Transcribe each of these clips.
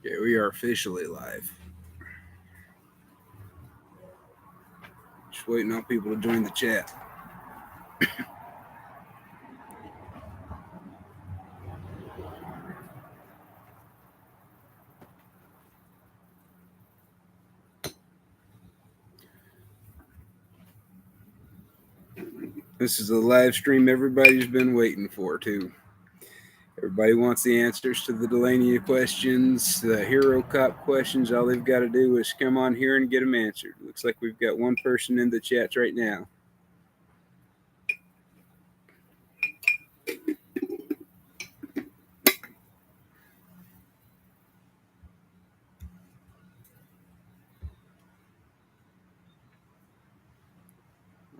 Yeah, we are officially live. Just waiting on people to join the chat. This is a live stream everybody's been waiting for, too. Everybody wants the answers to the Delania questions, the Hero Cop questions. All they've got to do is come on here and get them answered. Looks like we've got one person in the chat right now.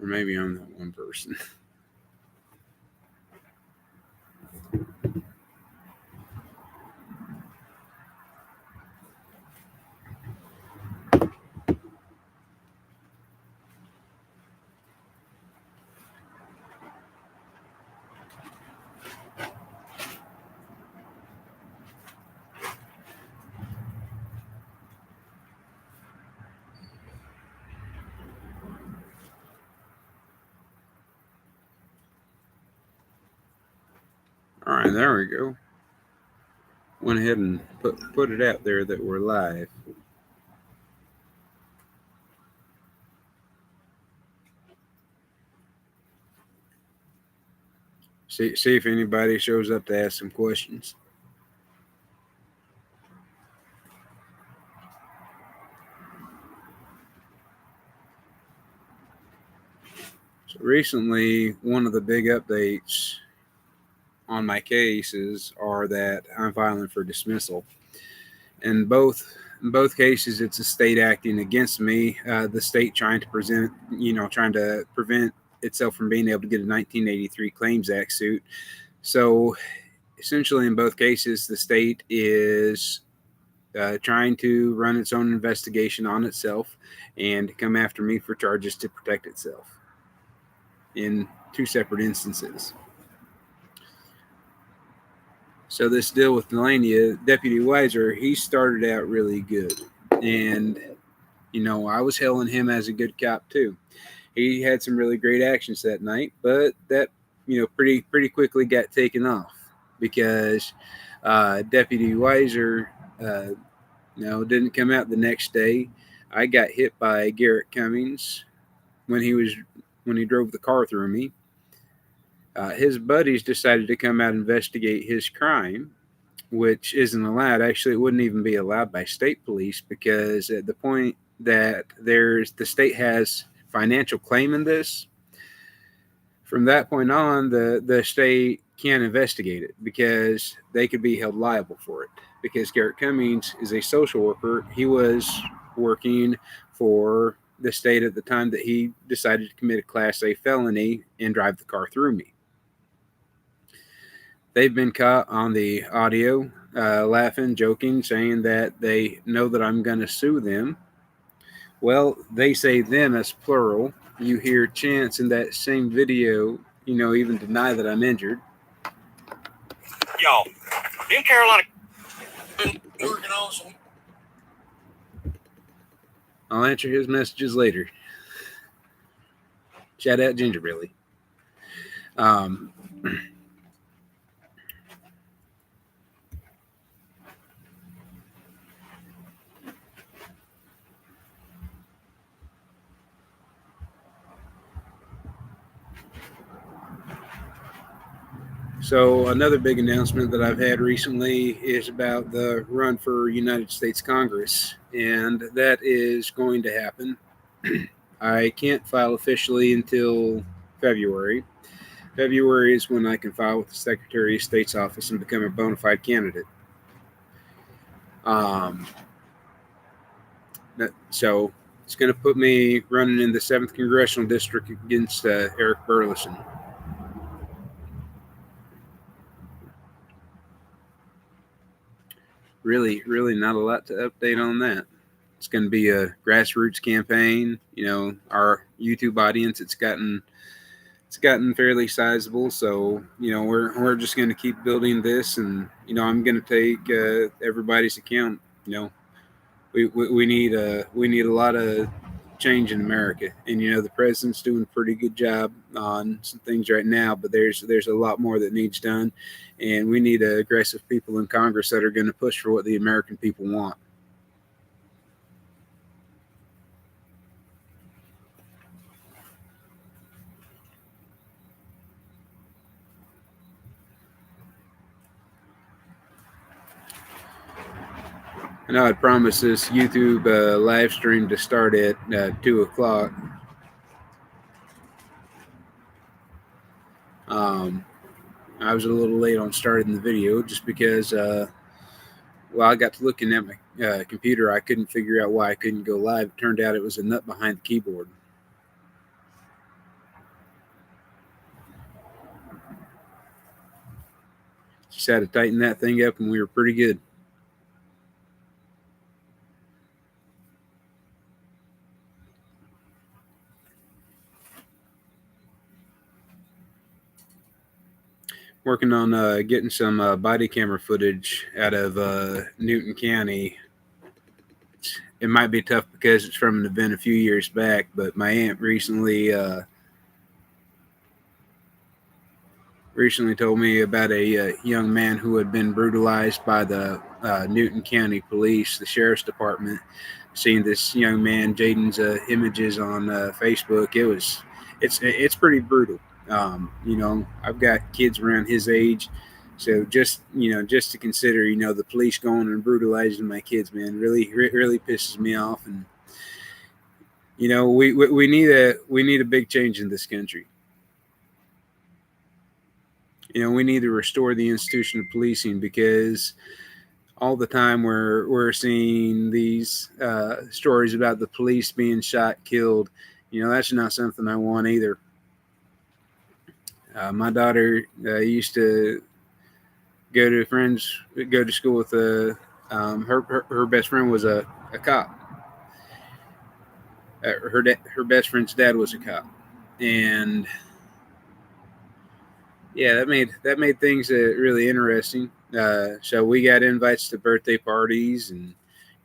Or maybe I'm that one person. All right, there we go. Went ahead and put it out there that we're live. See if anybody shows up to ask some questions. So recently, one of the big updates on my cases are that I'm filing for dismissal. In both cases, it's a state acting against me. The state trying to prevent itself from being able to get a 1983 Claims Act suit. So essentially, in both cases, the state is trying to run its own investigation on itself and come after me for charges to protect itself in two separate instances. So this deal with Delania, Deputy Weiser, he started out really good. And, I was hailing him as a good cop too. He had some really great actions that night, but that, pretty quickly got taken off because Deputy Weiser, didn't come out the next day. I got hit by Garrett Cummings when he drove the car through me. His buddies decided to come out and investigate his crime, which isn't allowed. Actually, it wouldn't even be allowed by state police because at the point that the state has financial claim in this, from that point on, the state can't investigate it because they could be held liable for it. Because Garrett Cummings is a social worker, he was working for the state at the time that he decided to commit a Class A felony and drive the car through me. They've been caught on the audio laughing, joking, saying that they know that I'm going to sue them. Well, they say them as plural. You hear Chance in that same video, even deny that I'm injured. Yo, in Carolina, working awesome. I'll answer his messages later. Shout out Ginger Billy. So another big announcement that I've had recently is about the run for United States Congress, and that is going to happen. I can't file officially until February. February is when I can file with the Secretary of State's office and become a bona fide candidate. So it's going to put me running in the 7th Congressional District against Eric Burleson. Really not a lot to update on that. It's going to be a grassroots campaign. Our YouTube audience, it's gotten fairly sizable. So, we're just going to keep building this, and, I'm going to take everybody's account You know, we need a lot of change in America, and the president's doing a pretty good job on some things right now, but there's a lot more that needs done, and we need aggressive people in Congress that are going to push for what the American people want. I know I promised this YouTube live stream to start at 2 o'clock. I was a little late on starting the video just because, I got to looking at my computer. I couldn't figure out why I couldn't go live. It turned out it was a nut behind the keyboard. Just had to tighten that thing up, and we were pretty good. Working on getting some body camera footage out of Newton County. It might be tough because it's from an event a few years back, but my aunt recently told me about a young man who had been brutalized by the Newton County Police, the Sheriff's Department. Seeing this young man, Jaden's images on Facebook, it's pretty brutal. I've got kids around his age, so just to consider, the police going and brutalizing my kids, man, really pisses me off. And we need a big change in this country. We need to restore the institution of policing, because all the time we're seeing these stories about the police being shot, killed. That's not something I want either. My daughter used to go to school with her best friend was a cop. Her best friend's dad was a cop, and yeah, that made things really interesting. So we got invites to birthday parties, and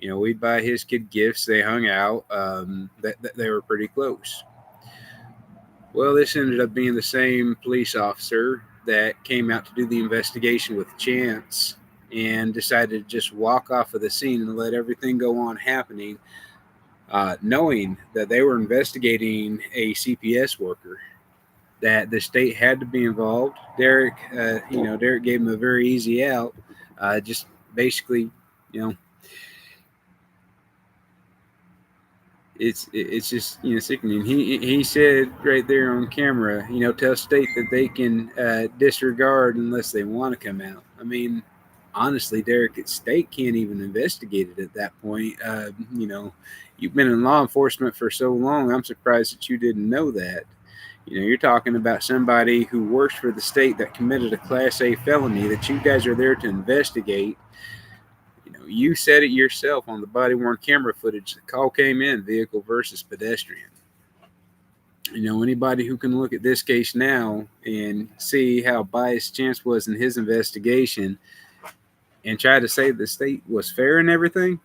we'd buy his kid gifts. They hung out. They were pretty close. Well, this ended up being the same police officer that came out to do the investigation with Chance and decided to just walk off of the scene and let everything go on happening, knowing that they were investigating a CPS worker, that the state had to be involved. Derek gave him a very easy out. Just basically, it's just sickening. He said right there on camera, tell state that they can disregard unless they want to come out. I mean, honestly, Derek, state can't even investigate it at that point. You've been in law enforcement for so long. I'm surprised that you didn't know that. You're talking about somebody who works for the state that committed a Class A felony that you guys are there to investigate. You said it yourself on the body-worn camera footage. The call came in, vehicle versus pedestrian. Anybody who can look at this case now and see how biased Chance was in his investigation and try to say the state was fair and everything,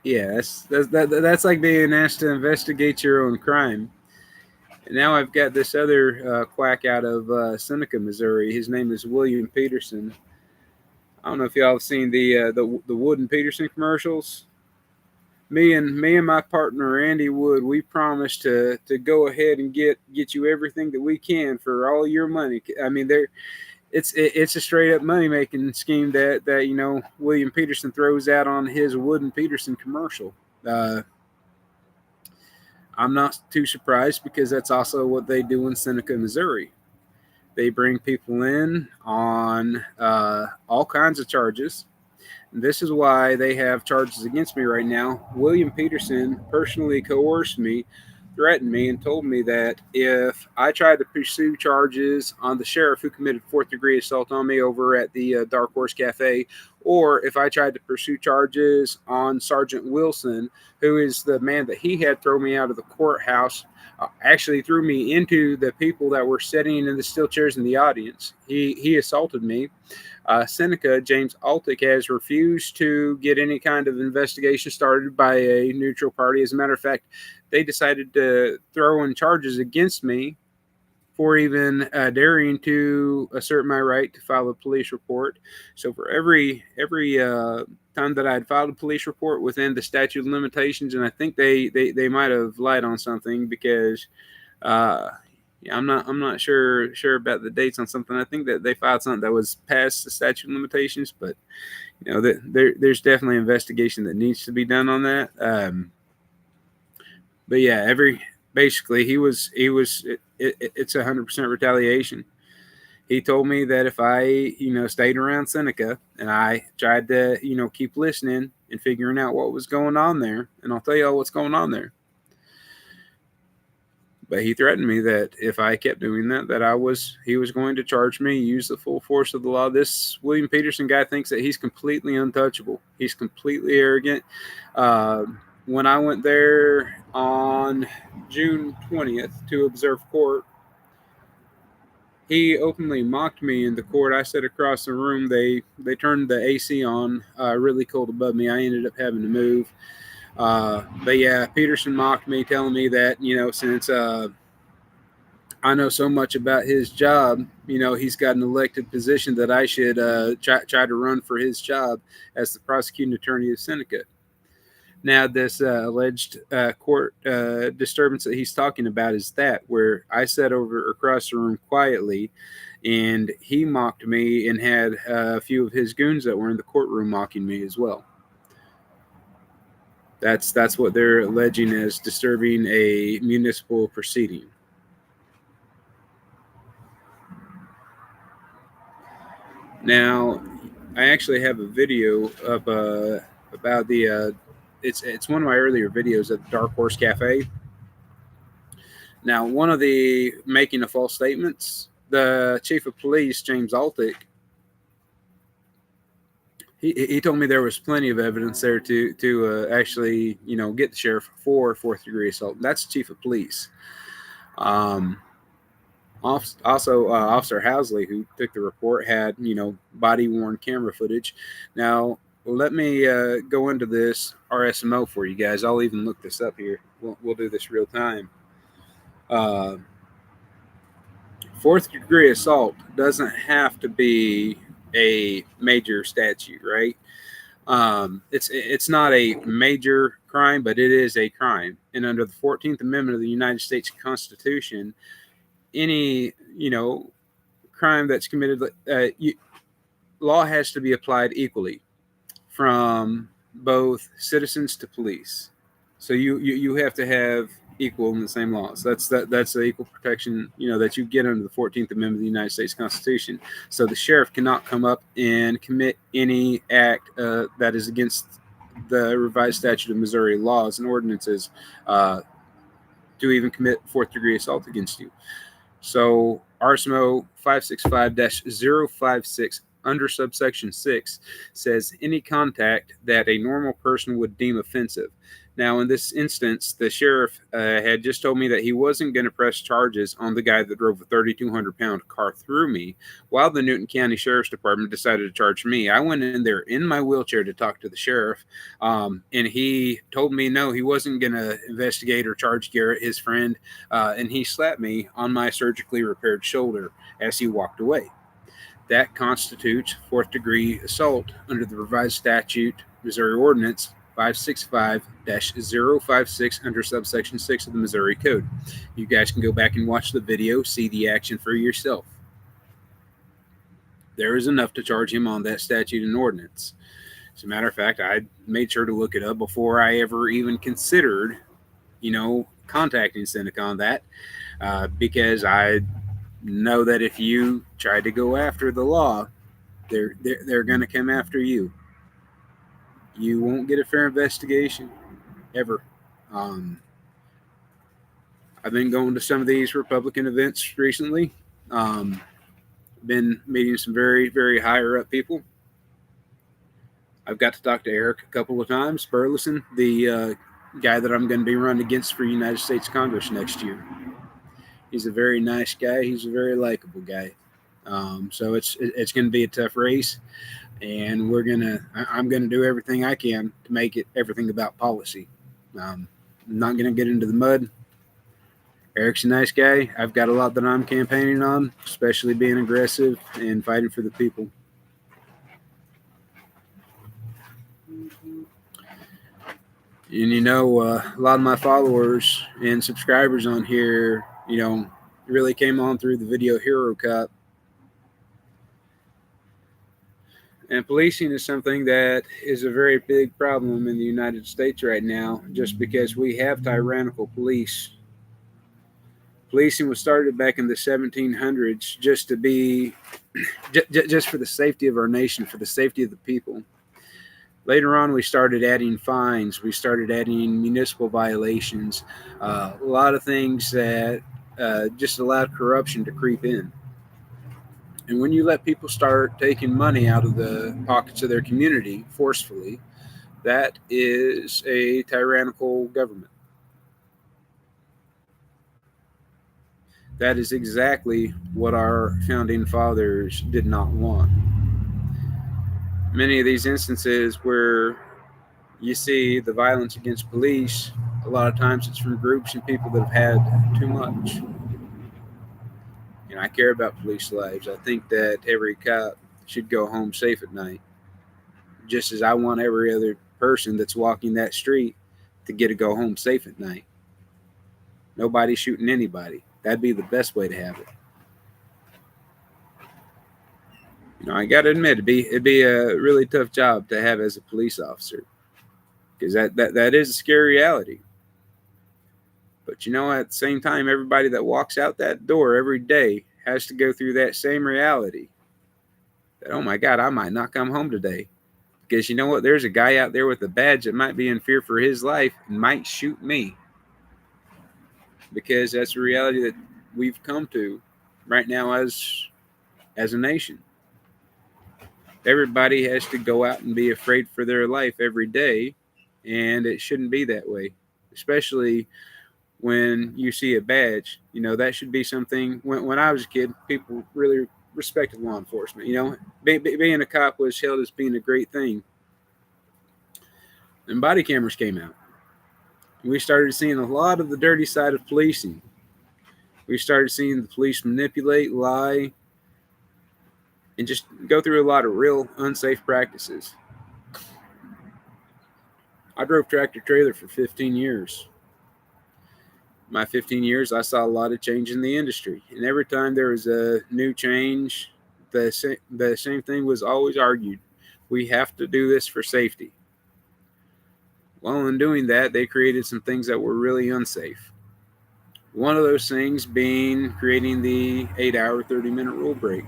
yeah, that's like being asked to investigate your own crime. And now I've got this other quack out of Seneca, Missouri. His name is William Peterson. I don't know if y'all have seen the Wood and Peterson commercials. Me and my partner Andy Wood, we promised to go ahead and get you everything that we can for all your money. I mean, it's a straight up money making scheme that William Peterson throws out on his Wood and Peterson commercial. I'm not too surprised, because that's also what they do in Seneca, Missouri. They bring people in on all kinds of charges. And this is why they have charges against me right now. William Peterson personally coerced me, threatened me, and told me that if I tried to pursue charges on the sheriff who committed 4th-degree assault on me over at the Dark Horse Cafe, or if I tried to pursue charges on Sergeant Wilson, who is the man that he had thrown me out of the courthouse, actually threw me into the people that were sitting in the steel chairs in the audience. He assaulted me. Seneca, James Altick, has refused to get any kind of investigation started by a neutral party. As a matter of fact, they decided to throw in charges against me for even daring to assert my right to file a police report. So for every time that I had filed a police report within the statute of limitations, and I think they might have lied on something because yeah, I'm not sure about the dates on something. I think that they filed something that was past the statute of limitations, but you know there's definitely investigation that needs to be done on that. But yeah, basically it's 100% retaliation. He told me that if I stayed around Seneca and I tried to keep listening and figuring out what was going on there, and I'll tell you all what's going on there. But he threatened me that if I kept doing that, he was going to charge me, use the full force of the law. This William Peterson guy thinks that he's completely untouchable. He's completely arrogant. When I went there on June 20th to observe court, he openly mocked me in the court. I sat across the room. They turned the AC on really cold above me. I ended up having to move. But yeah, Peterson mocked me, telling me that, since I know so much about his job, he's got an elected position that I should try to run for his job as the prosecuting attorney of Seneca. Now, this alleged court disturbance that he's talking about is that where I sat over across the room quietly, and he mocked me and had a few of his goons that were in the courtroom mocking me as well. That's what they're alleging as disturbing a municipal proceeding. Now, I actually have a video of about the it's one of my earlier videos at the Dark Horse Cafe. Now, one of the making of false statements, the chief of police, James Altick, he told me there was plenty of evidence there to actually get the sheriff for fourth degree assault. That's the chief of police. Also, Officer Housley, who took the report, had body worn camera footage. Now, let me go into this RSMO for you guys. I'll even look this up here. We'll do this real time. Fourth degree assault doesn't have to be a major statute, right? It's not a major crime, but it is a crime. And under the 14th Amendment of the United States Constitution, any crime that's committed, law has to be applied equally from both citizens to police. So you have to have equal in the same laws. That's the equal protection that you get under the 14th Amendment of the United States Constitution. So the sheriff cannot come up and commit any act that is against the revised statute of Missouri laws and ordinances to even commit fourth degree assault against you. So RSMO 565-056 under subsection 6 says any contact that a normal person would deem offensive. Now, in this instance, the sheriff had just told me that he wasn't going to press charges on the guy that drove a 3,200-pound car through me, while the Newton County Sheriff's Department decided to charge me. I went in there in my wheelchair to talk to the sheriff, and he told me no, he wasn't going to investigate or charge Garrett, his friend, and he slapped me on my surgically repaired shoulder as he walked away. That constitutes fourth-degree assault under the revised statute, Missouri Ordinance 565-056 under subsection 6 of the Missouri Code. You guys can go back and watch the video, see the action for yourself. There is enough to charge him on that statute and ordinance. As a matter of fact, I made sure to look it up before I ever even considered, contacting Seneca on that, because I know that if you try to go after the law, they're going to come after you. You won't get a fair investigation ever. I've been going to some of these Republican events recently. Been meeting some very, very higher up people. I've got to talk to Eric a couple of times, Burleson, the guy that I'm going to be running against for United States Congress next year. He's a very nice guy. He's a very likable guy. So it's going to be a tough race, and I'm gonna do everything I can to make it everything about policy. I'm not going to get into the mud. Eric's a nice guy. I've got a lot that I'm campaigning on, especially being aggressive and fighting for the people. And a lot of my followers and subscribers on here, really came on through the Video Hero Cup. And policing is something that is a very big problem in the United States right now, just because we have tyrannical police. Policing was started back in the 1700s just to be, just for the safety of our nation, for the safety of the people. Later on, we started adding fines. We started adding municipal violations, a lot of things that just allowed corruption to creep in. And when you let people start taking money out of the pockets of their community forcefully, that is a tyrannical government. That is exactly what our founding fathers did not want. Many of these instances where you see the violence against police, a lot of times it's from groups and people that have had too much. I care about police lives. I think that every cop should go home safe at night, just as I want every other person that's walking that street to get to go home safe at night. Nobody shooting anybody. That'd be the best way to have it. I got to admit, it'd be a really tough job to have as a police officer, because that is a scary reality. But at the same time, everybody that walks out that door every day has to go through that same reality. That, oh my God, I might not come home today. Because you know what? There's a guy out there with a badge that might be in fear for his life and might shoot me. Because that's a reality that we've come to right now as a nation. Everybody has to go out and be afraid for their life every day, and it shouldn't be that way. Especially when you see a badge, that should be something. When I was a kid, people really respected law enforcement. Being a cop was held as being a great thing. And body cameras came out. We started seeing a lot of the dirty side of policing. We started seeing the police manipulate, lie, and just go through a lot of real unsafe practices. I drove tractor trailer for 15 years. My 15 years, I saw a lot of change in the industry. And every time there was a new change, the same thing was always argued. We have to do this for safety. Well, in doing that, they created some things that were really unsafe. One of those things being creating the 8-hour, 30-minute rule break.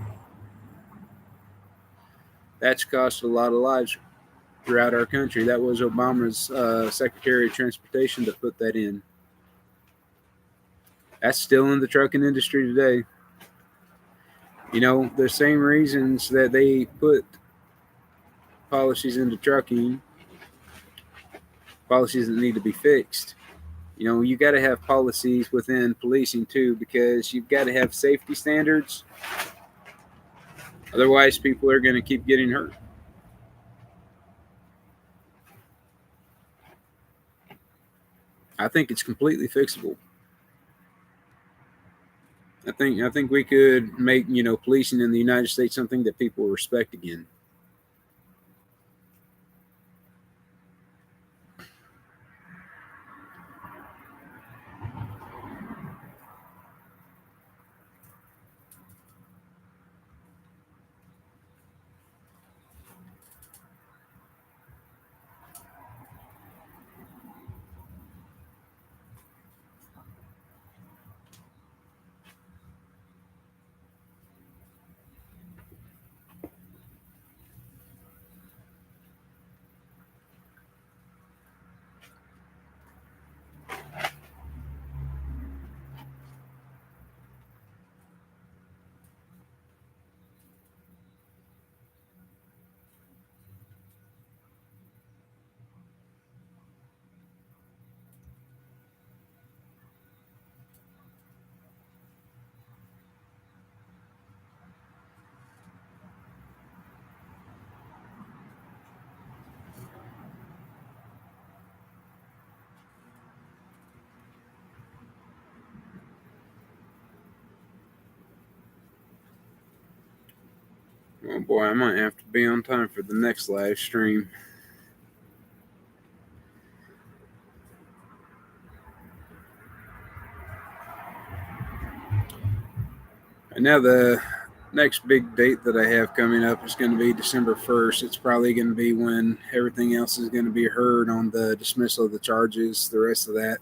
That's cost a lot of lives throughout our country. That was Obama's Secretary of Transportation that put that in. That's still in the trucking industry today. The same reasons that they put policies into trucking, policies that need to be fixed. You got to have policies within policing too, because you've got to have safety standards. Otherwise, people are going to keep getting hurt. I think it's completely fixable. I think we could make policing in the United States something that people respect again. Oh boy, I might have to be on time for the next live stream. And now the next big date that I have coming up is going to be December 1st. It's probably going to be when everything else is going to be heard on the dismissal of the charges, the rest of that.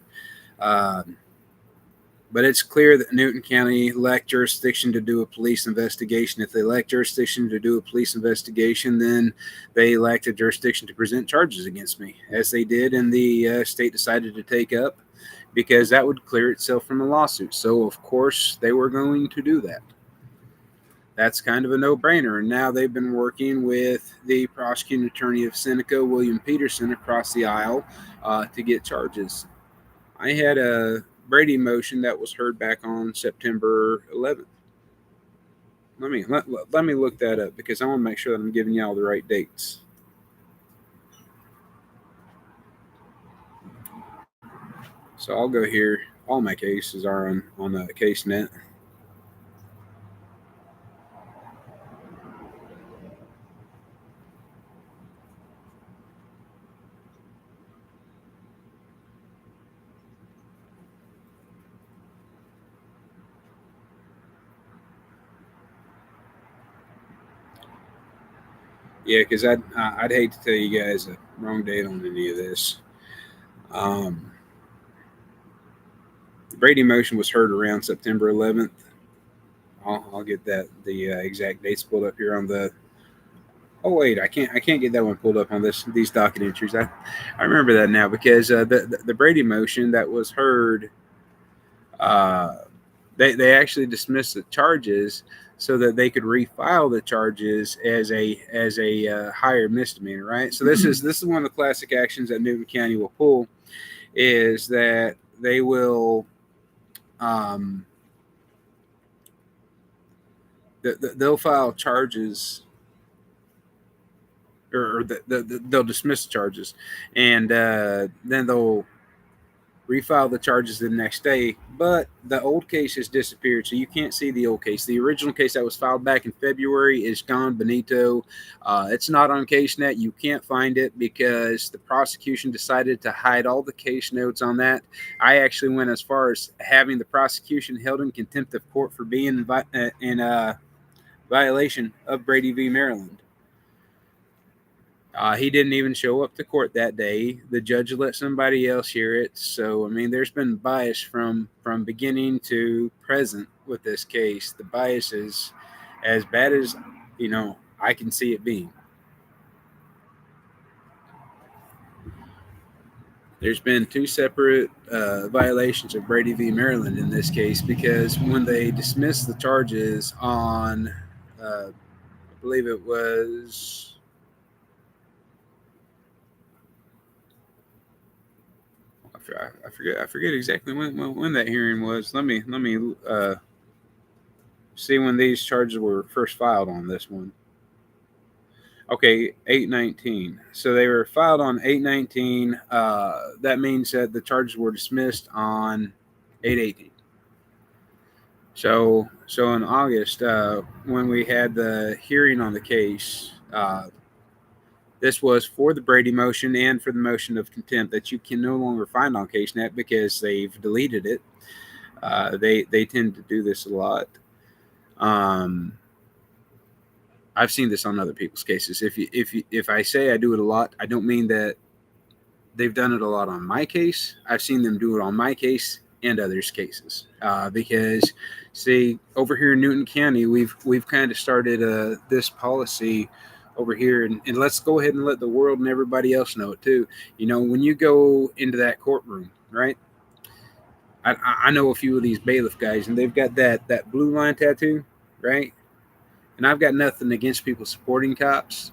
But it's clear that Newton County lacked jurisdiction to do a police investigation. If they lack jurisdiction to do a police investigation, then they lacked a jurisdiction to present charges against me, as they did, and the state decided to take up, because that would clear itself from a lawsuit. So, of course, they were going to do that. That's kind of a no-brainer. And now they've been working with the prosecuting attorney of Seneca, William Peterson, across the aisle to get charges. I had a Brady motion that was heard back on September 11th. Let me look that up, because I want to make sure that I'm giving y'all the right dates. So I'll go here. All my cases are on the CaseNet. Yeah, because I'd hate to tell you guys the wrong date on any of this. The Brady motion was heard around September 11th. I'll get the exact dates pulled up here on the. Oh wait, I can't get that one pulled up on these docket entries. I remember that now, because the Brady motion that was heard, they actually dismissed the charges so that they could refile the charges as a higher misdemeanor, right? So this is one of the classic actions that Newton County will pull, is that they will they'll file charges, or they'll dismiss the charges, and then they'll refile the charges the next day. But the old case has disappeared, so you can't see the old case. The original case that was filed back in February is gone bonito. It's not on CaseNet. You can't find it because the prosecution decided to hide all the case notes on that. I actually went as far as having the prosecution held in contempt of court for being in violation of Brady v. Maryland. He didn't even show up to court that day. The judge let somebody else hear it. So, I mean, there's been bias from beginning to present with this case. The bias is as bad as, I can see it being. There's been two separate violations of Brady v. Maryland in this case, because when they dismissed the charges on, I believe it was... I forget exactly when that hearing was. Let me see when these charges were first filed on this one. Okay, 8/19. So they were filed on 8/19. That means that the charges were dismissed on 8/18. So in August, when we had the hearing on the case, this was for the Brady motion and for the motion of contempt that you can no longer find on CaseNet because they've deleted it. They tend to do this a lot. I've seen this on other people's cases. If I say I do it a lot, I don't mean that they've done it a lot on my case. I've seen them do it on my case and others' cases. Because, see, over here in Newton County, we've kind of started this policy over here, and let's go ahead and let the world and everybody else know it too. When you go into that courtroom, right? I know a few of these bailiff guys, and they've got that blue line tattoo, right? And I've got nothing against people supporting cops,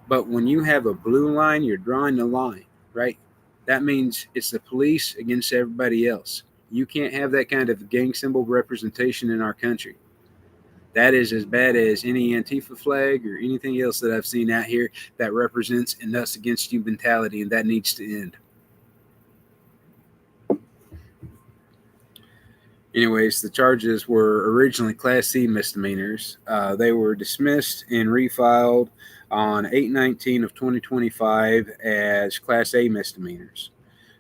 but when you have a blue line, you're drawing the line, right? That means it's the police against everybody else. You can't have that kind of gang symbol representation in our country. That is as bad as any Antifa flag or anything else that I've seen out here that represents an us against you mentality, and that needs to end. Anyways, the charges were originally Class C misdemeanors. They were dismissed and refiled on 8/19 of 2025 as Class A misdemeanors.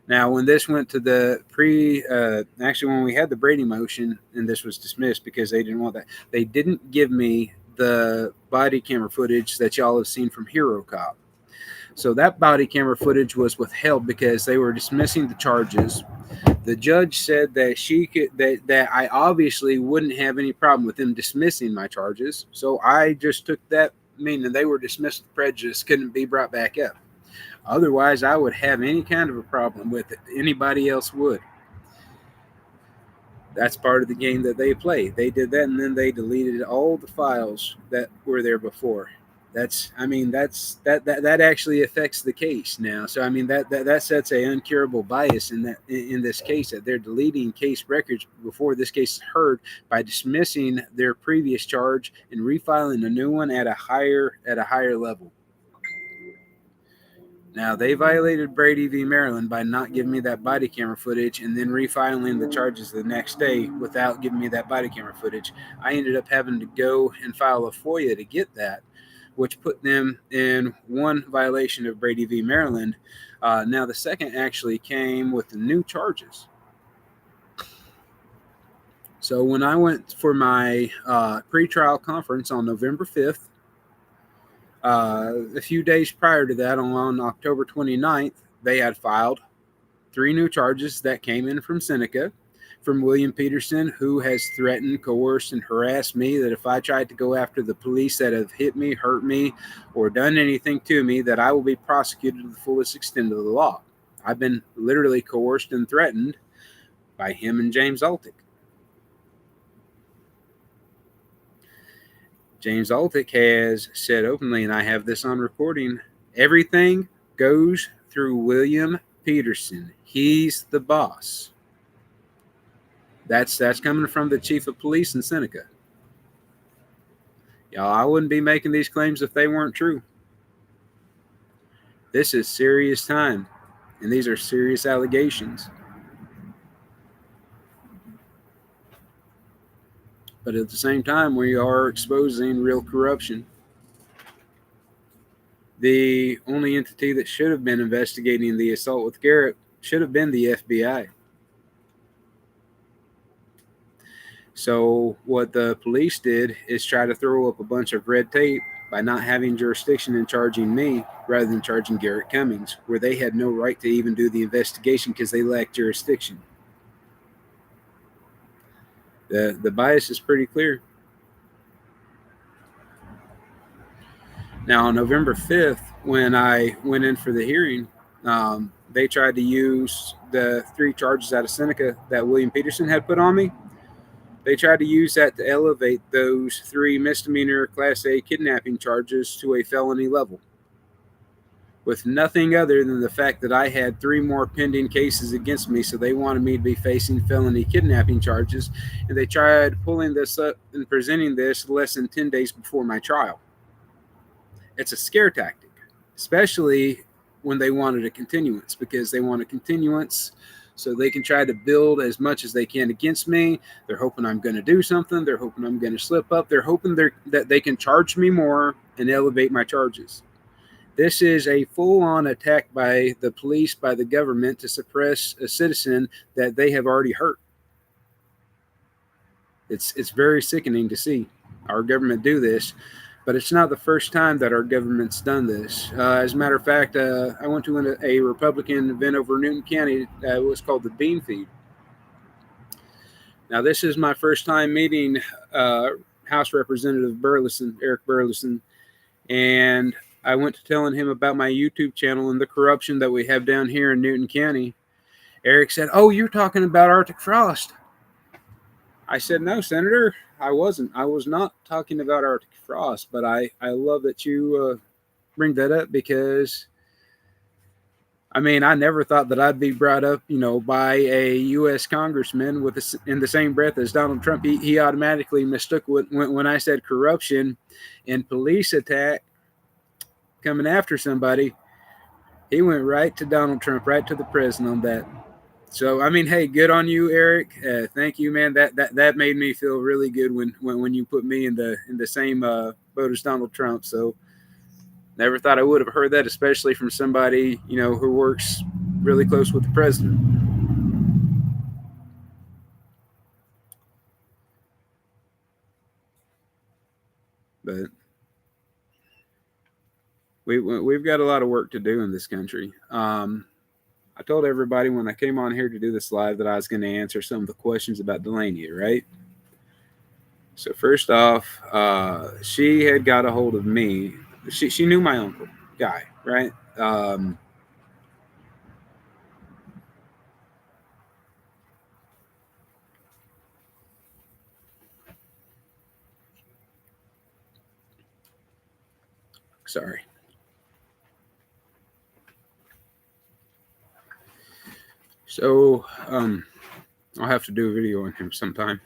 Now, when this went to the actually, when we had the Brady motion and this was dismissed because they didn't want that, they didn't give me the body camera footage that y'all have seen from Hero Cop. So that body camera footage was withheld because they were dismissing the charges. The judge said that I obviously wouldn't have any problem with them dismissing my charges. So I just took that, meaning they were dismissed with prejudice, couldn't be brought back up. Otherwise, I would have any kind of a problem with it. Anybody else would. That's part of the game that they play. They did that, and then they deleted all the files that were there before. That actually affects the case now. So that sets a uncurable bias in this case, that they're deleting case records before this case is heard by dismissing their previous charge and refiling a new one at a higher level. Now, they violated Brady v. Maryland by not giving me that body camera footage and then refiling the charges the next day without giving me that body camera footage. I ended up having to go and file a FOIA to get that, which put them in one violation of Brady v. Maryland. Now, the second actually came with the new charges. So when I went for my pretrial conference on November 5th, a few days prior to that, on October 29th, they had filed 3 new charges that came in from Seneca, from William Peterson, who has threatened, coerced, and harassed me that if I tried to go after the police that have hit me, hurt me, or done anything to me, that I will be prosecuted to the fullest extent of the law. I've been literally coerced and threatened by him and James Altick. James Altick has said openly, and I have this on recording, everything goes through William Peterson. He's the boss. That's coming from the chief of police in Seneca. Y'all, I wouldn't be making these claims if they weren't true. This is serious time, and these are serious allegations. But at the same time, we are exposing real corruption. The only entity that should have been investigating the assault with Garrett should have been the FBI. So what the police did is try to throw up a bunch of red tape by not having jurisdiction and charging me rather than charging Garrett Cummings, where they had no right to even do the investigation because they lacked jurisdiction. The bias is pretty clear. Now, on November 5th, when I went in for the hearing, they tried to use the 3 charges out of Seneca that William Peterson had put on me. They tried to use that to elevate those 3 misdemeanor Class A kidnapping charges to a felony level, with nothing other than the fact that I had 3 more pending cases against me, so they wanted me to be facing felony kidnapping charges, and they tried pulling this up and presenting this less than 10 days before my trial. It's a scare tactic, especially when they wanted a continuance, because they want a continuance so they can try to build as much as they can against me. They're hoping I'm going to do something. They're hoping I'm going to slip up. They're hoping that they can charge me more and elevate my charges. This is a full-on attack by the police, by the government, to suppress a citizen that they have already hurt. It's very sickening to see our government do this, but it's not the first time that our government's done this. As a matter of fact, I went to a Republican event over Newton County. It was called the Bean Feed. Now, this is my first time meeting House Representative Burleson, Eric Burleson, and I went to telling him about my YouTube channel and the corruption that we have down here in Newton County. Eric said, "Oh, you're talking about Arctic frost." I said, "No, Senator, I wasn't. I was not talking about Arctic frost, but I love that you bring that up because, I mean, I never thought that I'd be brought up, by a U.S. congressman in the same breath as Donald Trump. He automatically mistook when I said corruption and police attack coming after somebody. He went right to Donald Trump, right to the president on that. So I mean, hey, good on you, Eric. Thank you, man. That made me feel really good when you put me in the same boat as Donald Trump. So never thought I would have heard that, especially from somebody who works really close with the president. But we've got a lot of work to do in this country. I told everybody when I came on here to do this live that I was going to answer some of the questions about Delania, right? So first off, she had got a hold of me. She knew my uncle, Guy, right? Sorry. So I'll have to do a video on him sometime.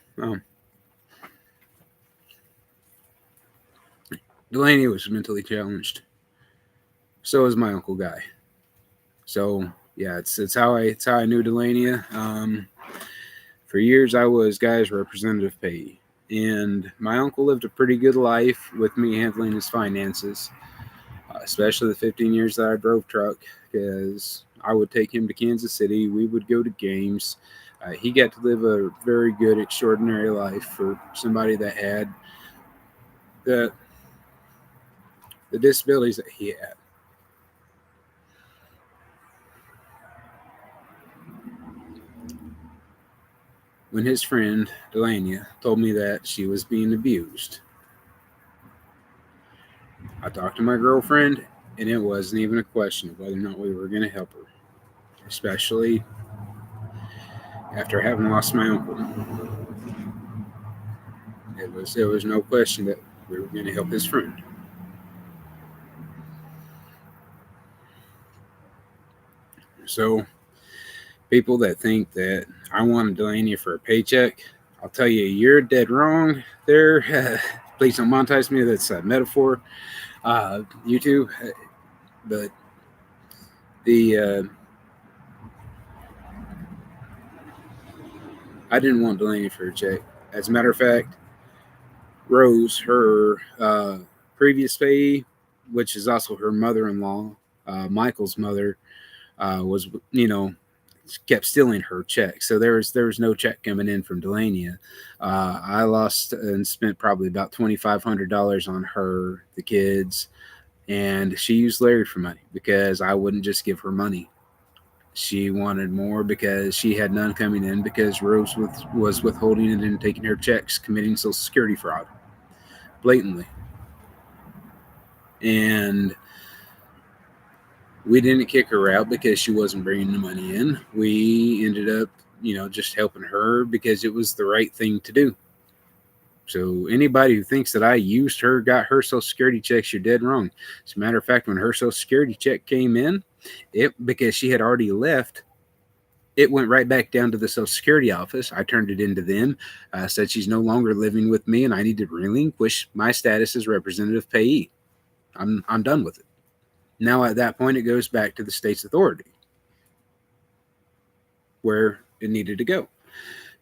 Delaney was mentally challenged. So is my uncle Guy. So yeah, it's how I knew Delania. For years I was Guy's representative payee, and my uncle lived a pretty good life with me handling his finances, especially the 15 years that I drove truck, because I would take him to Kansas City. We would go to games. He got to live a very good, extraordinary life for somebody that had the disabilities that he had. When his friend Delania told me that she was being abused, I talked to my girlfriend, and it wasn't even a question of whether or not we were going to help her, especially after having lost my uncle. It was no question that we were going to help his friend. So people that think that I wanted Delania for a paycheck, I'll tell you, you're dead wrong there. Please don't monetize me. That's a metaphor. YouTube, but the I didn't want Delaney for a check. As a matter of fact, Rose, her previous payee, which is also her mother-in-law, Michael's mother, was kept stealing her check. So there was no check coming in from Delania. I lost and spent probably about $2,500 on her, the kids, and she used Larry for money because I wouldn't just give her money. She wanted more because she had none coming in because Rose was withholding it and taking her checks, committing Social Security fraud blatantly. And we didn't kick her out because she wasn't bringing the money in. We ended up, just helping her because it was the right thing to do. So anybody who thinks that I used her, got her Social Security checks, you're dead wrong. As a matter of fact, when her Social Security check came in, because she had already left, it went right back down to the Social Security office. I turned it into them, said she's no longer living with me, and I need to relinquish my status as representative payee. I'm done with it. Now at that point, it goes back to the state's authority where it needed to go.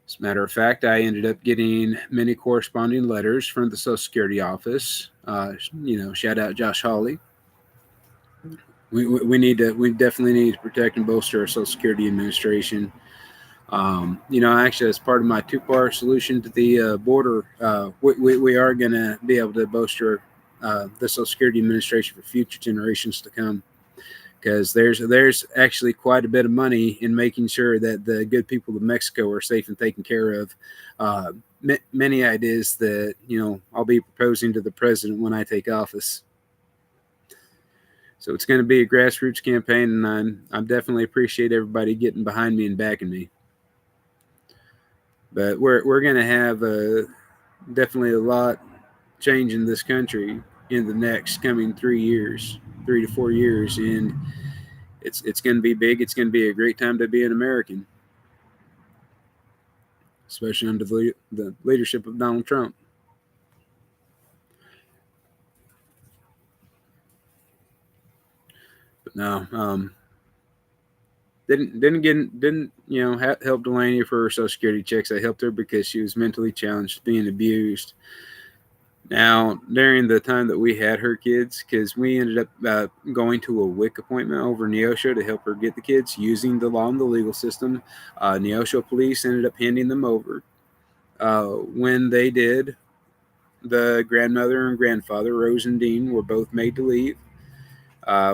As a matter of fact, I ended up getting many corresponding letters from the Social Security office. Shout out Josh Hawley. We definitely need to protect and bolster our Social Security Administration. Actually, as part of my two-part solution to the border, we are going to be able to bolster the Social Security Administration for future generations to come, because there's actually quite a bit of money in making sure that the good people of Mexico are safe and taken care of. Many ideas that I'll be proposing to the president when I take office. So it's going to be a grassroots campaign, and I definitely appreciate everybody getting behind me and backing me. But we're going to have definitely a lot change in this country in the next coming 3 to 4 years, and it's going to be big. It's going to be a great time to be an American, especially under the leadership of Donald Trump. But no, didn't help Delaney for her Social Security checks. I helped her because she was mentally challenged, being abused. Now, during the time that we had her kids, because we ended up going to a WIC appointment over Neosho to help her get the kids using the law and the legal system, Neosho police ended up handing them over. When they did, the grandmother and grandfather, Rose and Dean, were both made to leave.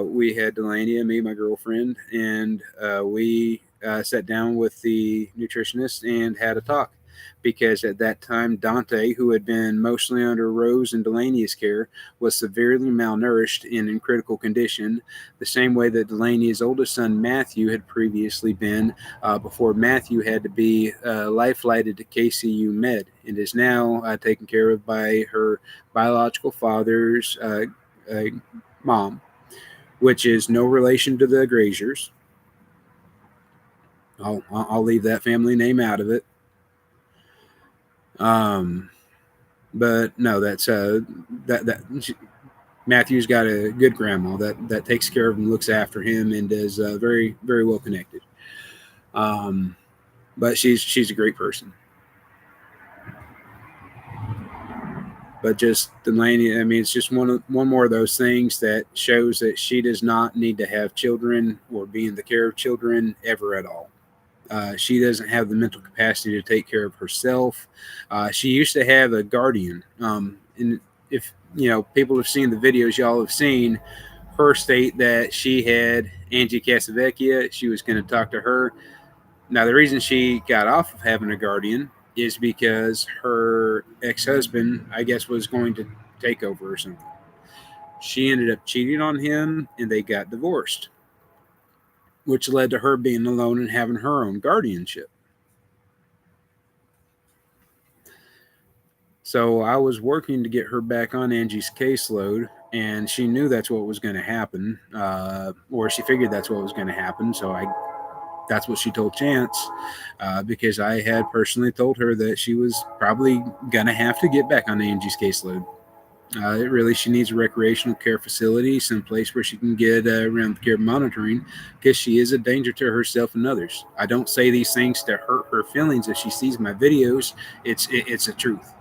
We had Delaney and me, my girlfriend, and we sat down with the nutritionist and had a talk. Because at that time, Dante, who had been mostly under Rose and Delaney's care, was severely malnourished and in critical condition, the same way that Delaney's oldest son, Matthew, had previously been before Matthew had to be life flighted to KCU Med and is now taken care of by her biological father's mom, which is no relation to the Graziers. I'll leave that family name out of it. But no, that's Matthew's got a good grandma that takes care of him, looks after him, and is very, very well connected. But she's a great person. But just Delaney, I mean, it's just one more of those things that shows that she does not need to have children or be in the care of children ever at all. She doesn't have the mental capacity to take care of herself. She used to have a guardian. And if people have seen the videos y'all have seen, her state that she had Angie Casavecchia, she was going to talk to her. Now, the reason she got off of having a guardian is because her ex-husband, I guess, was going to take over or something. She ended up cheating on him, and they got divorced, which led to her being alone and having her own guardianship. So I was working to get her back on Angie's caseload, and she knew that's what was going to happen, or she figured that's what was going to happen. So that's what she told Chance, because I had personally told her that she was probably going to have to get back on Angie's caseload. She needs a recreational care facility, some place where she can get around care monitoring, because she is a danger to herself and others. I don't say these things to hurt her feelings. If she sees my videos, it's the truth.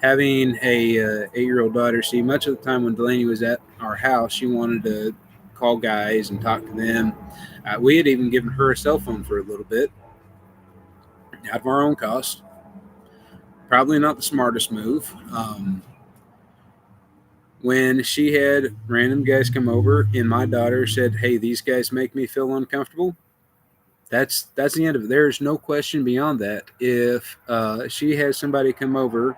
Having a 8-year-old daughter, see, much of the time when Delaney was at our house, she wanted to call guys and talk to them. We had even given her a cell phone for a little bit, out of our own cost. Probably not the smartest move. When she had random guys come over and my daughter said, "Hey, these guys make me feel uncomfortable," that's the end of it. There's no question beyond that. If she has somebody come over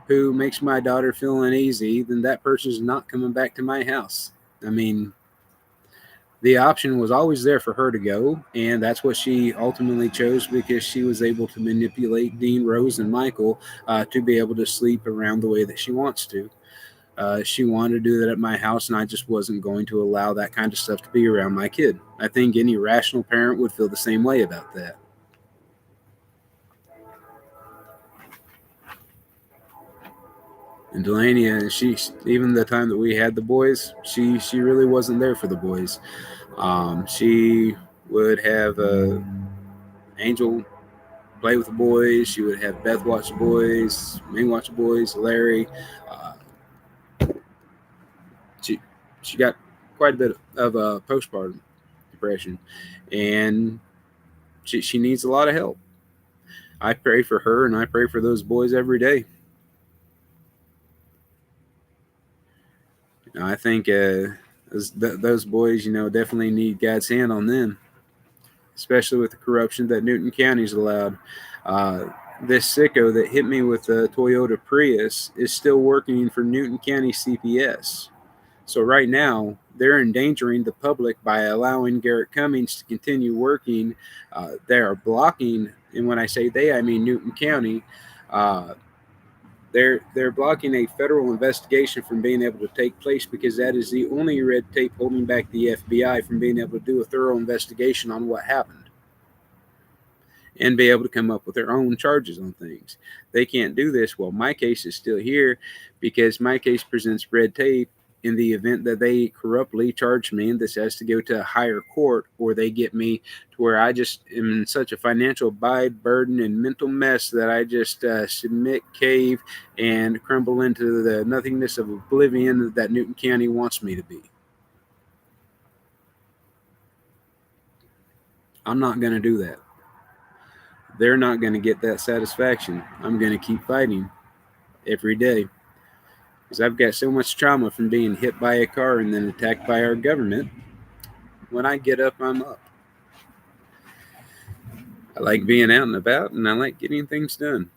who makes my daughter feel uneasy, then that person's not coming back to my house. I mean, the option was always there for her to go, and that's what she ultimately chose, because she was able to manipulate Dean, Rose, and Michael to be able to sleep around the way that she wants to. She wanted to do that at my house, and I just wasn't going to allow that kind of stuff to be around my kid. I think any rational parent would feel the same way about that. And Delaney, she, even the time that we had the boys, she really wasn't there for the boys. She would have Angel play with the boys. She would have Beth watch the boys, me watch the boys, Larry. She got quite a bit of postpartum depression, and she needs a lot of help. I pray for her, and I pray for those boys every day. I think those boys, definitely need God's hand on them, especially with the corruption that Newton County's allowed. This sicko that hit me with the Toyota Prius is still working for Newton County CPS. So right now, they're endangering the public by allowing Garrett Cummings to continue working. They are blocking, and when I say they, I mean Newton County. They're blocking a federal investigation from being able to take place, because that is the only red tape holding back the FBI from being able to do a thorough investigation on what happened and be able to come up with their own charges on things. They can't do this. Well, my case is still here because my case presents red tape, in the event that they corruptly charge me and this has to go to a higher court, or they get me to where I just am in such a financial burden and mental mess that I just submit, cave, and crumble into the nothingness of oblivion that Newton County wants me to be. I'm not going to do that. They're not going to get that satisfaction. I'm going to keep fighting every day. Because I've got so much trauma from being hit by a car and then attacked by our government. When I get up, I'm up. I like being out and about, and I like getting things done.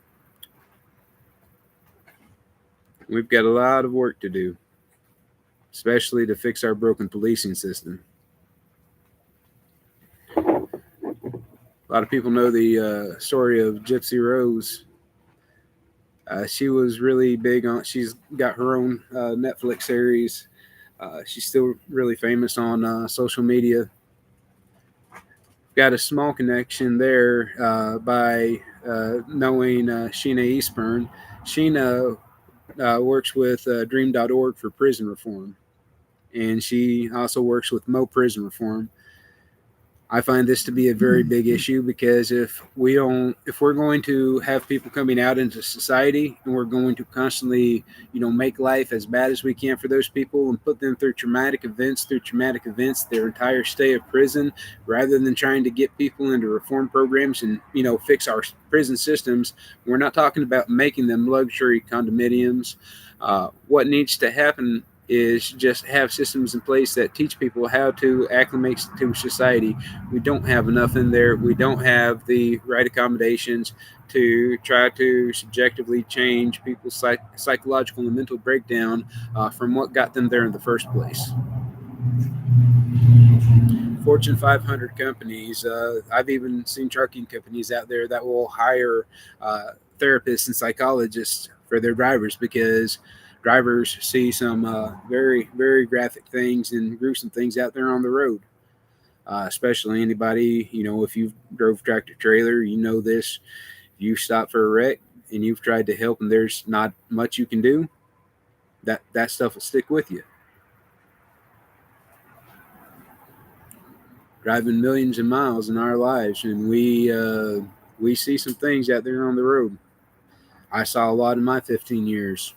We've got a lot of work to do, especially to fix our broken policing system. A lot of people know the story of Gypsy Rose. She was really big on, she's got her own Netflix series. She's still really famous on social media. Got a small connection there by knowing Sheena Eastburn. Sheena works with Dream.org for prison reform, and she also works with Mo Prison Reform. I find this to be a very big issue because if we're going to have people coming out into society and we're going to constantly, make life as bad as we can for those people and put them through traumatic events their entire stay of prison, rather than trying to get people into reform programs and, fix our prison systems, we're not talking about making them luxury condominiums. What needs to happen is just have systems in place that teach people how to acclimate to society. We don't have enough in there. We don't have the right accommodations to try to subjectively change people's psychological and mental breakdown from what got them there in the first place. Fortune 500 companies, I've even seen trucking companies out there that will hire therapists and psychologists for their drivers, because drivers see some very, very graphic things and gruesome things out there on the road. Especially anybody, if you've drove tractor trailer, this. If you stop for a wreck and you've tried to help and there's not much you can do, that stuff will stick with you. Driving millions of miles in our lives, and we see some things out there on the road. I saw a lot in my 15 years.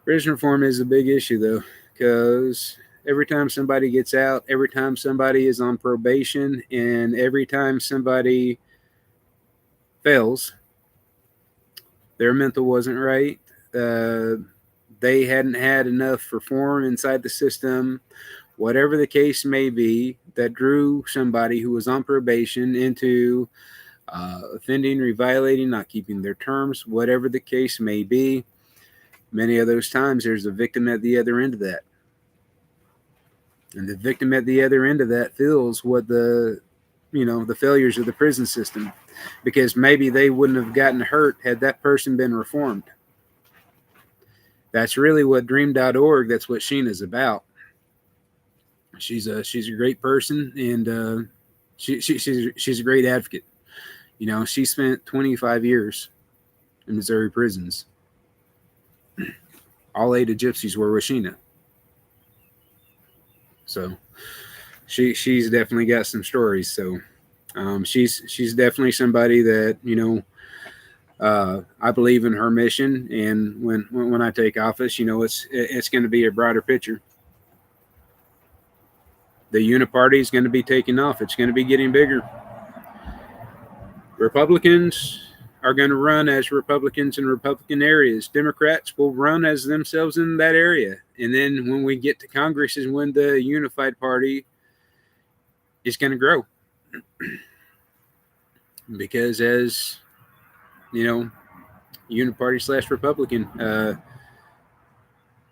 Prison reform is a big issue, though, because every time somebody gets out, every time somebody is on probation, and every time somebody fails, their mental wasn't right, they hadn't had enough reform inside the system, whatever the case may be, that drew somebody who was on probation into offending, reviolating, not keeping their terms, whatever the case may be. Many of those times there's a victim at the other end of that. And the victim at the other end of that feels what the failures of the prison system, because maybe they wouldn't have gotten hurt had that person been reformed. That's really what Dream.org, that's what Sheena's about. She's a great person, and she's a great advocate. She spent 25 years in Missouri prisons. All 8 of Gypsies were with Sheena. So she's definitely got some stories. So she's definitely somebody that, I believe in her mission. And when I take office, it's going to be a broader picture. The Uniparty is going to be taking off. It's going to be getting bigger. Republicans are going to run as Republicans in Republican areas. Democrats will run as themselves in that area. And then when we get to Congress is when the unified party is going to grow. Because as, uniparty / Republican,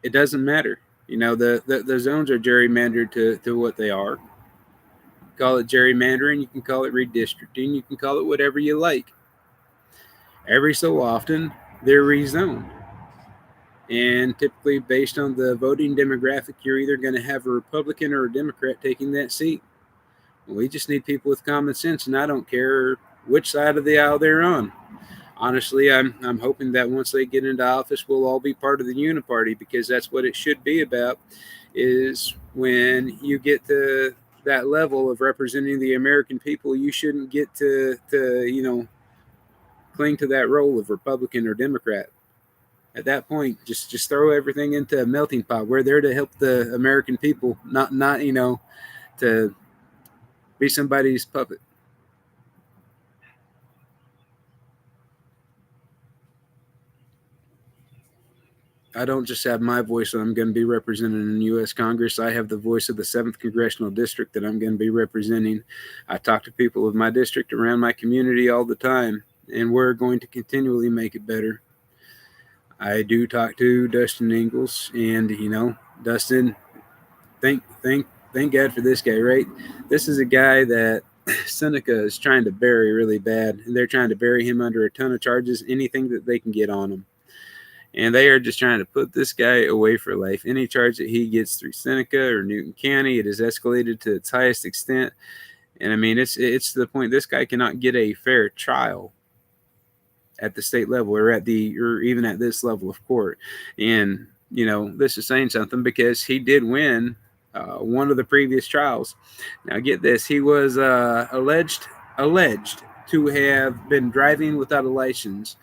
it doesn't matter. The zones are gerrymandered to what they are. You call it gerrymandering, you can call it redistricting, you can call it whatever you like. Every so often, they're rezoned. And typically, based on the voting demographic, you're either going to have a Republican or a Democrat taking that seat. We just need people with common sense, and I don't care which side of the aisle they're on. Honestly, I'm hoping that once they get into office, we'll all be part of the Uniparty, because that's what it should be about. Is when you get to that level of representing the American people, you shouldn't get to cling to that role of Republican or Democrat. At that point, just throw everything into a melting pot. We're there to help the American people, not to be somebody's puppet. I don't just have my voice that I'm going to be representing in U.S. Congress. I have the voice of the 7th Congressional District that I'm going to be representing. I talk to people of my district around my community all the time, and we're going to continually make it better. I do talk to Dustin Ingalls, and Dustin, thank God for this guy, right? This is a guy that Seneca is trying to bury really bad, and they're trying to bury him under a ton of charges, anything that they can get on him. And they are just trying to put this guy away for life. Any charge that he gets through Seneca or Newton County, it has escalated to its highest extent. And I mean, it's to the point this guy cannot get a fair trial at the state level or even at this level of court. And this is saying something, because he did win one of the previous trials. Now get this, he was alleged to have been driving without a license.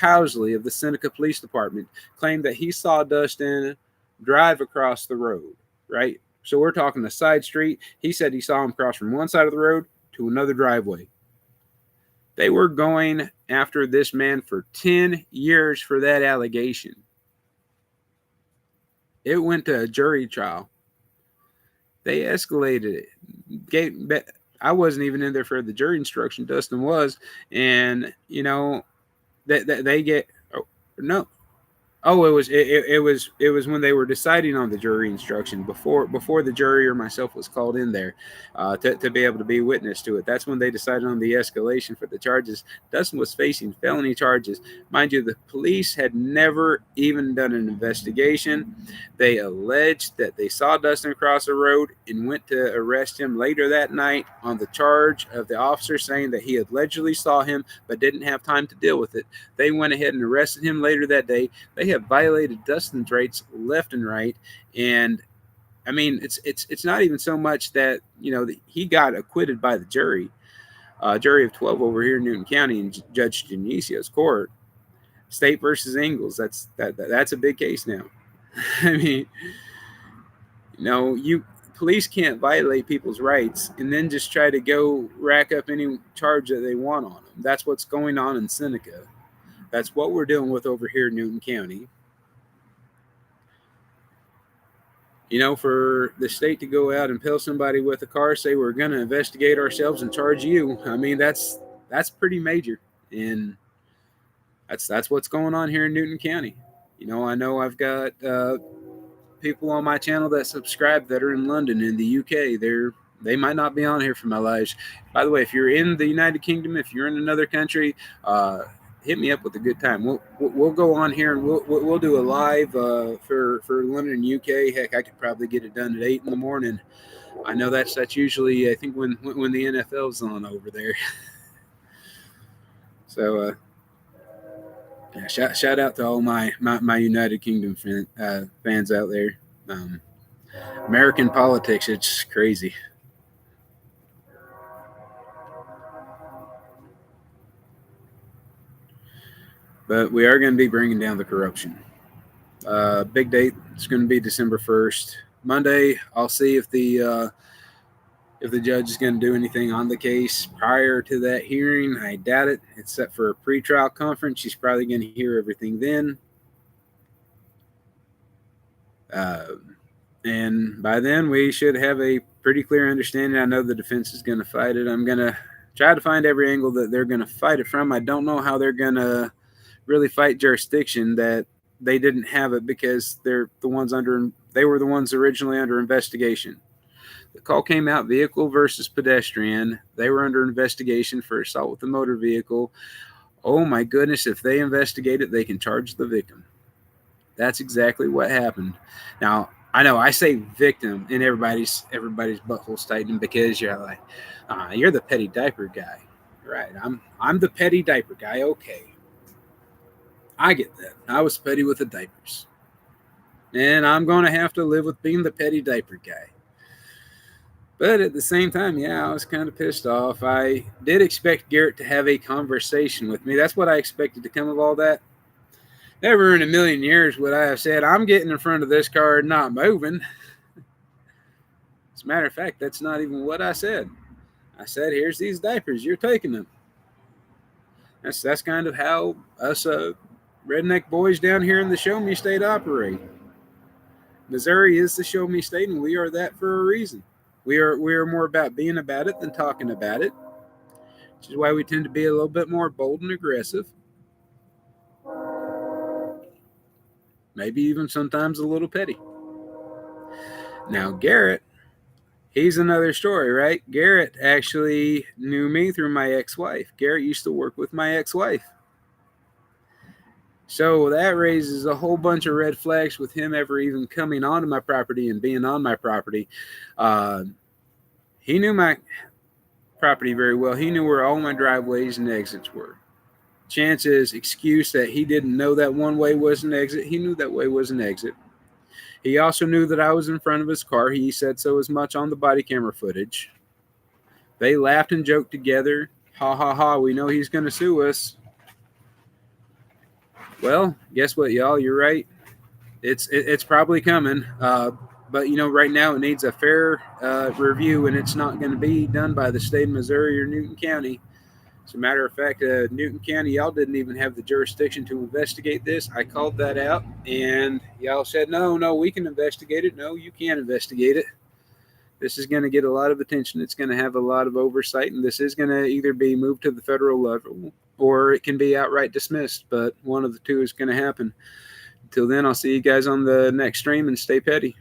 Housley of the Seneca Police Department claimed that he saw Dustin drive across the road, right? So we're talking a side street. He said he saw him cross from one side of the road to another driveway. They were going after this man for 10 years for that allegation. It went to a jury trial. They escalated it. I wasn't even in there for the jury instruction. Dustin was. And, they get no. Oh, it was when they were deciding on the jury instruction before the jury or myself was called in there to be able to be witness to it. That's when they decided on the escalation for the charges. Dustin was facing felony charges. Mind you, the police had never even done an investigation. They alleged that they saw Dustin cross the road and went to arrest him later that night on the charge of the officer saying that he allegedly saw him but didn't have time to deal with it. They went ahead and arrested him later that day. They have violated Dustin's rights left and right. And I mean, it's not even so much that, he got acquitted by the jury of 12 over here in Newton County in Judge Genesio's court. State versus Ingalls. That's a big case now. I mean, police can't violate people's rights and then just try to go rack up any charge that they want on them. That's what's going on in Seneca. That's what we're dealing with over here in Newton County. For the state to go out and pill somebody with a car, say we're going to investigate ourselves and charge you. I mean, that's pretty major. And that's what's going on here in Newton County. I know I've got people on my channel that subscribe that are in London, in the UK. They might not be on here for my lives. By the way, if you're in the United Kingdom, if you're in another country, hit me up with a good time. We'll go on here and we'll do a live for London and UK. Heck, I could probably get it done at 8 in the morning. I know that's usually, I think, when the NFL's on over there. So shout out to all my United Kingdom fans out there. American politics, it's crazy. But we are going to be bringing down the corruption. Big date. It's going to be December 1st. Monday, I'll see if the judge is going to do anything on the case prior to that hearing. I doubt it. It's set for a pretrial conference. She's probably going to hear everything then. And by then, we should have a pretty clear understanding. I know the defense is going to fight it. I'm going to try to find every angle that they're going to fight it from. I don't know how they're going to really fight jurisdiction that they didn't have it, because they were the ones originally under investigation. The call came out vehicle versus pedestrian. They were under investigation for assault with a motor vehicle. Oh my goodness, if they investigate it, they can charge the victim. That's exactly what happened. Now, I know I say victim and everybody's butthole's tightening, because you're like, you're the petty diaper guy. Right. I'm the petty diaper guy. Okay. I get that. I was petty with the diapers. And I'm going to have to live with being the petty diaper guy. But at the same time, yeah, I was kind of pissed off. I did expect Garrett to have a conversation with me. That's what I expected to come of all that. Never in a million years would I have said, I'm getting in front of this car and not moving. As a matter of fact, that's not even what I said. I said, here's these diapers. You're taking them. That's kind of how us redneck boys down here in the Show Me State operate. Missouri is the Show Me State, and we are that for a reason. We are more about being about it than talking about it, which is why we tend to be a little bit more bold and aggressive. Maybe even sometimes a little petty. Now, Garrett, he's another story, right? Garrett actually knew me through my ex-wife. Garrett used to work with my ex-wife. So that raises a whole bunch of red flags with him ever even coming onto my property and being on my property. He knew my property very well. He knew where all my driveways and exits were. Chances excuse that he didn't know that one way was an exit. He knew that way was an exit. He also knew that I was in front of his car. He said so as much on the body camera footage. They laughed and joked together. Ha ha ha, we know he's going to sue us. Well, guess what, y'all? You're right. It's probably coming. But, right now it needs a fair review, and it's not going to be done by the state of Missouri or Newton County. As a matter of fact, Newton County, y'all didn't even have the jurisdiction to investigate this. I called that out, and y'all said, no, we can investigate it. No, you can't investigate it. This is going to get a lot of attention. It's going to have a lot of oversight, and this is going to either be moved to the federal level or it can be outright dismissed, but one of the two is going to happen. Until then, I'll see you guys on the next stream, and stay petty.